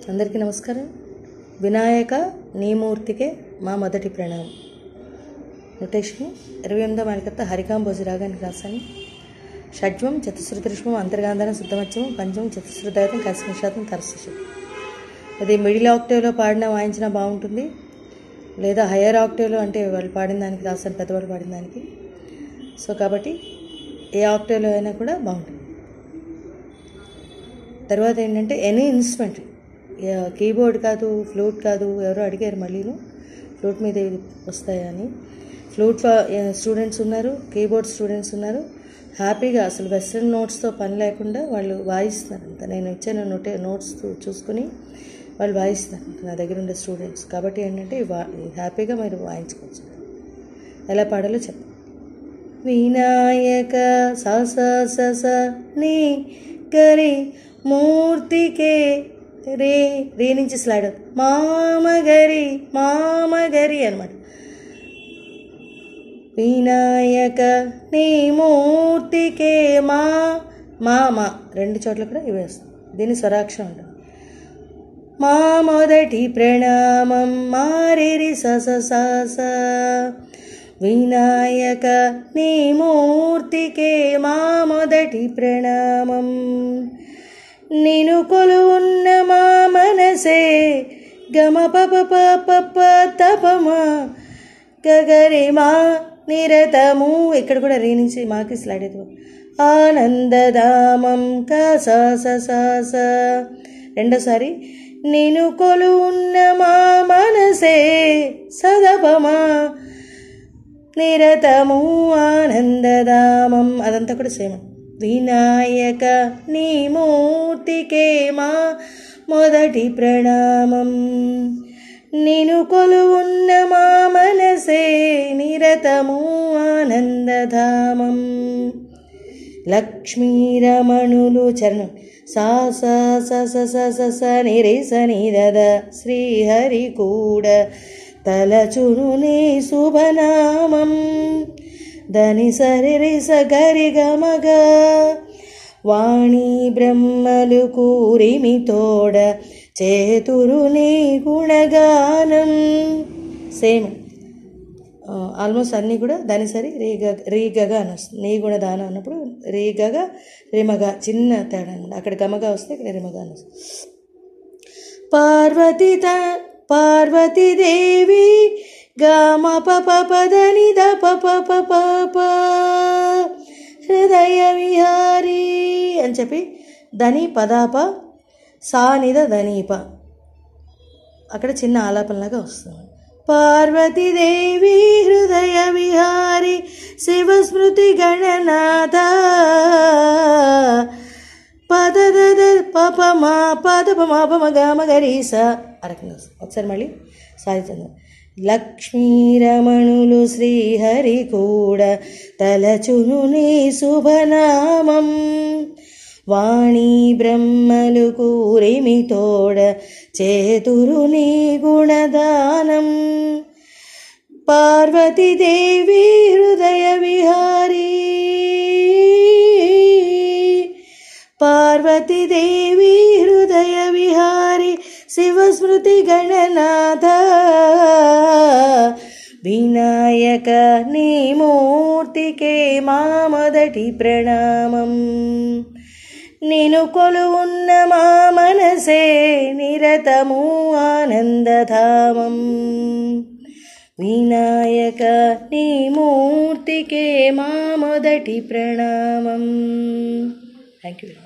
అందరికీ నమస్కారం. వినాయక నీమూర్తికే మా మొదటి ప్రణామం. నొటేషన్ 28వ మాలికత్త హరికాంబోజి రాగానికి రాశాను. షడ్వం చతుశ్రుతిష్మం అంతర్గాంధారం శుద్ధమత్యమం పంచమం చతుశ్రుతాయుతం కసిమిషాతం తరస్సు. అది మిడిల్ ఆక్టేవ్లో పాడినా వాయించినా బాగుంటుంది, లేదా హయ్యర్ ఆక్టేవ్లో అంటే వాళ్ళు పాడిన దానికి రాశాను, పెద్దవాళ్ళు పాడిన దానికి. సో కాబట్టి ఏ ఆక్టేవ్లో అయినా కూడా బాగుంటుంది. తర్వాత ఏంటంటే ఎనీ ఇన్స్ట్రుమెంట్, కీబోర్డ్ కాదు, ఫ్లూట్ కాదు. ఎవరో అడిగారు మళ్ళీను ఫ్లూట్ మీద వస్తాయా అని. ఫ్లూట్ స్టూడెంట్స్ ఉన్నారు, కీబోర్డ్ స్టూడెంట్స్ ఉన్నారు. హ్యాపీగా అసలు వెస్ట్రన్ నోట్స్తో పని లేకుండా వాళ్ళు వాయిస్తున్నారు అంత. నేను ఇచ్చిన నోట్స్ చూసుకుని వాళ్ళు వాయిస్తున్నారు నా దగ్గర ఉండే స్టూడెంట్స్. కాబట్టి ఏంటంటే హ్యాపీగా మీరు వాయించుకోవచ్చు. ఎలా పాడాలో చెప్పండి. వినాయక స స స స నీ గరి మూర్తికే రే రే నుంచి స్లైడ్ మామగరి అనమాట. వినాయక నీ మూర్తికే మా మా రెండు చోట్ల కూడా ఇవి వస్తాయి. దీన్ని స్వరాక్షరం ఉంటుంది. మా మొదటి ప్రణామం మారేరి స స స స. వినాయక నీ మూర్తికే మా మొదటి ప్రణామం. నిను కొలువున్న మా మనసే గమ పప పప తపమా గగరి మా నిరతము. ఇక్కడ కూడా రీ నుంచి మాకి స్లైడ్ అవుతుంది. ఆనందధామం క స స స స. రెండోసారి నిను కొలువున్న మా మనసే సదపమా నిరతము ఆనందధామం. అదంతా కూడా సేమ్. వినాయక నీ మూర్తికే మా మొదటి ప్రణామం. నిను కొలువున్న మా మనసే నిరతము ఆనందధామం. లక్ష్మీరమణులు చరణం సా స స స స స నిరే స ని ద ద. శ్రీహరి కూడా తలచును నీ శుభనామం. దని సరి రి స గరి గమగ. వాణి బ్రహ్మలు కూరిమి తోడ చేతురు నీ గుణగానం. సేమ్ ఆల్మోస్ట్ అన్నీ కూడా దాని సరి రీగగా అని వస్తుంది. నీ గుణదానం అన్నప్పుడు రీగగా రిమగా చిన్న తేడా అనమాట. అక్కడ గమగా వస్తే ఇక్కడ రిమగా అని వస్తుంది. పార్వతీదేవి గమ పప పదని ద పప పప హృదయ విహారీ అని చెప్పి దని పదాప సానిద ధనీప అక్కడ చిన్న ఆలాపనలాగా వస్తుంది. పార్వతీదేవి హృదయ విహారీ శివస్మృతి గణనాథ పద పప మా పద మా పమ గమ గరీస అరకంగా వస్తుంది. ఒకసారి మళ్ళీ సాధించండి. లక్ష్మీరమణులు శ్రీహరి కూడా తలచును నీ శుభనామం. వాణి బ్రహ్మలు కూరిమి తోడ చేతురు నీ గుణదానం. పార్వతీదేవి హృదయ విహారీ పార్వతీదేవి హృదయ విహారీ శివస్మృతి గణనాథ. వినాయక నీ మూర్తికే మా మొదటి ప్రణామం. నిను కొలువున్న మా మనసే నిరతము ఆనందధామం. వినాయక నీ మూర్తికే మా మొదటి ప్రణామం. Thank you very much.